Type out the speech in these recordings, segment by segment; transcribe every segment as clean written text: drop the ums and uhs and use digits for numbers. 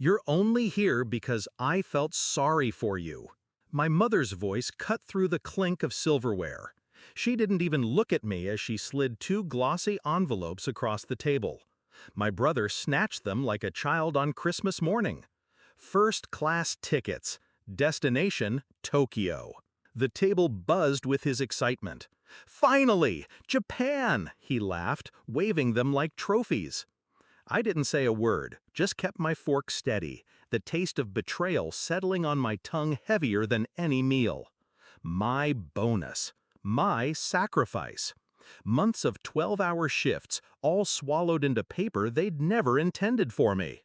You're only here because I felt sorry for you. My mother's voice cut through the clink of silverware. She didn't even look at me as she slid two glossy envelopes across the table. My brother snatched them like a child on Christmas morning. First-class tickets. Destination, Tokyo. The table buzzed with his excitement. "Finally! Japan!" he laughed, waving them like trophies. I didn't say a word, just kept my fork steady, the taste of betrayal settling on my tongue heavier than any meal. My bonus. My sacrifice. Months of 12-hour shifts, all swallowed into paper they'd never intended for me.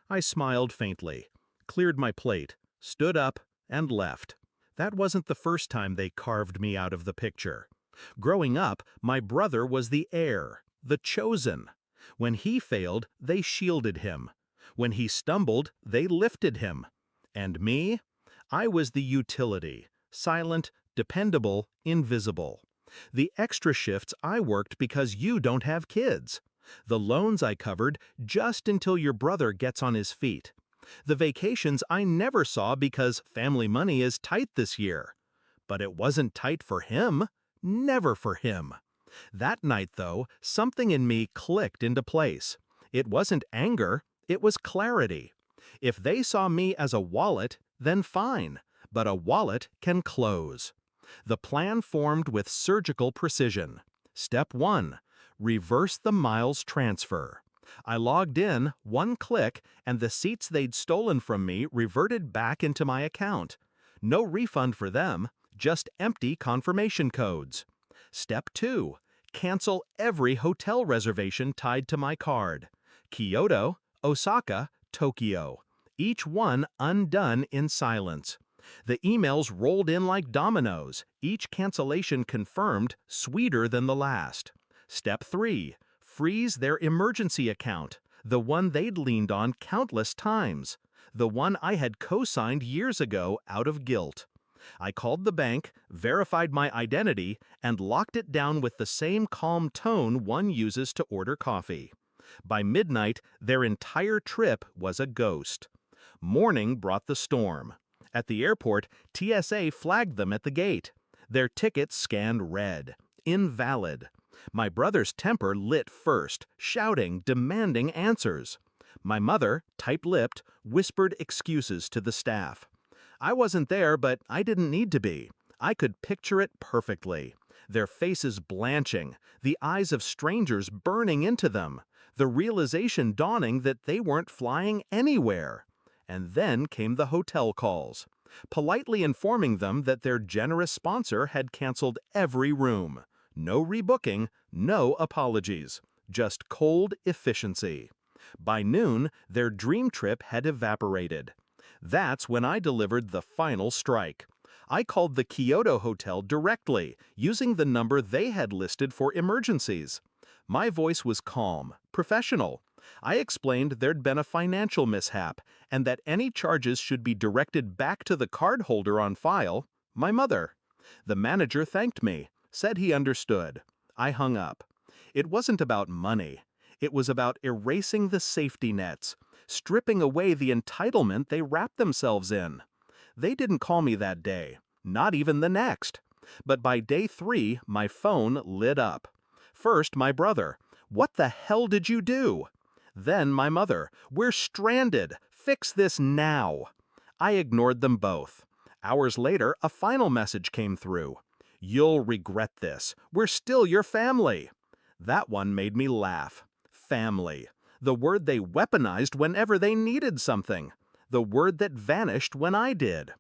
I smiled faintly, cleared my plate, stood up, and left. That wasn't the first time they carved me out of the picture. Growing up, my brother was the heir, the chosen. When he failed, they shielded him. When he stumbled, they lifted him. And me? I was the utility, silent, dependable, invisible. The extra shifts I worked because you don't have kids. The loans I covered just until your brother gets on his feet. The vacations I never saw because family money is tight this year. But it wasn't tight for him. Never for him. That night, though, something in me clicked into place. It wasn't anger, it was clarity. If they saw me as a wallet, then fine, but a wallet can close. The plan formed with surgical precision. Step 1. Reverse the miles transfer. I logged in, one click, and the seats they'd stolen from me reverted back into my account. No refund for them, just empty confirmation codes. Step 2. Cancel every hotel reservation tied to my card. Kyoto, Osaka, Tokyo. Each one undone in silence. The emails rolled in like dominoes, each cancellation confirmed, sweeter than the last. Step 3. Freeze their emergency account, the one they'd leaned on countless times. The one I had co-signed years ago out of guilt. I called the bank, verified my identity, and locked it down with the same calm tone one uses to order coffee. By midnight, their entire trip was a ghost. Morning brought the storm. At the airport, TSA flagged them at the gate. Their tickets scanned red. Invalid. My brother's temper lit first, shouting, demanding answers. My mother, tight-lipped, whispered excuses to the staff. I wasn't there, but I didn't need to be. I could picture it perfectly. Their faces blanching, the eyes of strangers burning into them, the realization dawning that they weren't flying anywhere. And then came the hotel calls, politely informing them that their generous sponsor had canceled every room. No rebooking, no apologies, just cold efficiency. By noon, their dream trip had evaporated. That's when I delivered the final strike. I called the Kyoto Hotel directly, using the number they had listed for emergencies. My voice was calm, professional. I explained there'd been a financial mishap, and that any charges should be directed back to the cardholder on file, my mother. The manager thanked me, said he understood. I hung up. It wasn't about money. It was about erasing the safety nets, stripping away the entitlement they wrapped themselves in. They didn't call me that day, not even the next. But by day 3, my phone lit up. First, my brother. "What the hell did you do?" Then my mother. "We're stranded. Fix this now." I ignored them both. Hours later, a final message came through. "You'll regret this. We're still your family." That one made me laugh. Family. The word they weaponized whenever they needed something. The word that vanished when I did.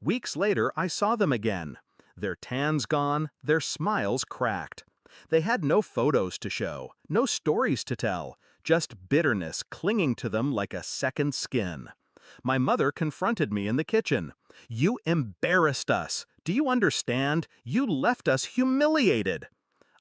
Weeks later, I saw them again. Their tans gone, their smiles cracked. They had no photos to show, no stories to tell, just bitterness clinging to them like a second skin. My mother confronted me in the kitchen. "You embarrassed us. Do you understand? You left us humiliated."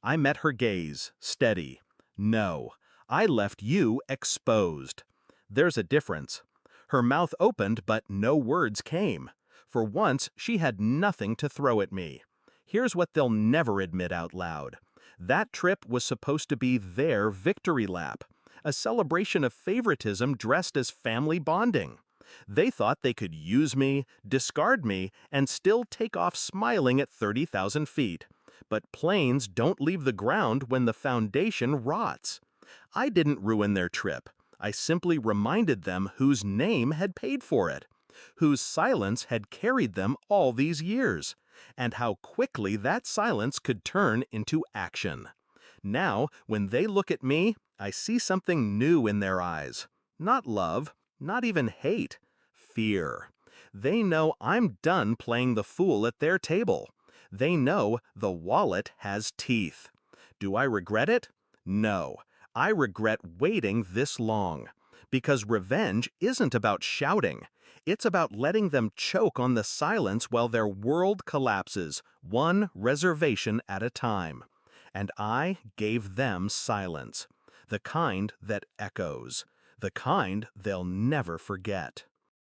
I met her gaze, steady. "No. I left you exposed." There's a difference. Her mouth opened, but no words came. For once, she had nothing to throw at me. Here's what they'll never admit out loud. That trip was supposed to be their victory lap. a celebration of favoritism dressed as family bonding. They thought they could use me, discard me, and still take off smiling at 30,000 feet. But planes don't leave the ground when the foundation rots. I didn't ruin their trip. I simply reminded them whose name had paid for it, whose silence had carried them all these years, and how quickly that silence could turn into action. Now, when they look at me, I see something new in their eyes. Not love, not even hate, fear. They know I'm done playing the fool at their table. They know the wallet has teeth. Do I regret it? No. I regret waiting this long. Because revenge isn't about shouting. It's about letting them choke on the silence while their world collapses, one reservation at a time. And I gave them silence. The kind that echoes. The kind they'll never forget.